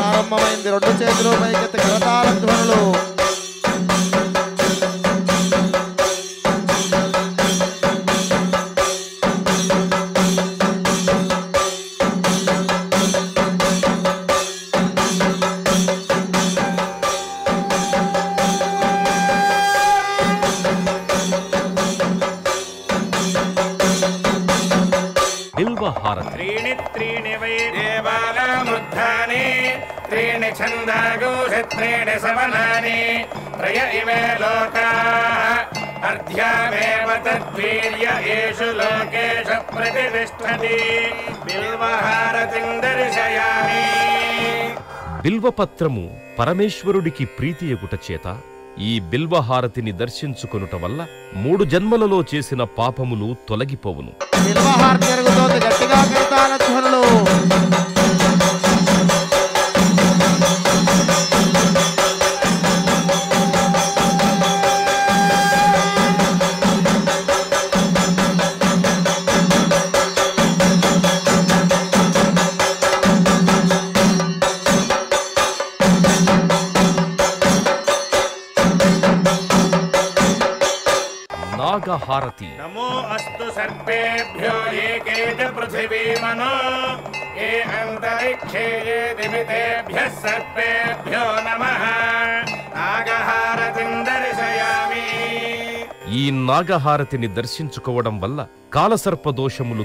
ప్రారంభమైంది. రెండు చేతులు పైకెత్తి కరతాళ ధ్వనులు. त्रीणि त्रीणि वै देवानामुद्धानि त्रीणि छन्दागोषि त्रीणि सवनानि त्रय इमे लोकाः अर्ध्यामेव तद्वीर्य येषु लोकेषु प्रतिष्ठति बिल्वहारतिं दर्शयामि. బిల్వపత్రము పరమేశ్వరుడికి ప్రీతియగుట చేత ఈ బిల్వహారతిని దర్శించుకొనుట వల్ల 3 జన్మలలో చేసిన పాపములు తొలగిపోవును. బిల్వహారతి జరుగుతోంది. గట్టిగా కరతాళ ధ్వనులు. నాగహారతి. नमो अस्तु सर्पेभ्यो एके च पृथिवीमनो ये अन्तरिक्षे ये दिवितेभ्यः सर्पेभ्यो नमः. नागहारतिं दर्शयामि. ఈ నాగహారతిని దర్శించుకోవడం వల్ల కాలసర్పదోషములు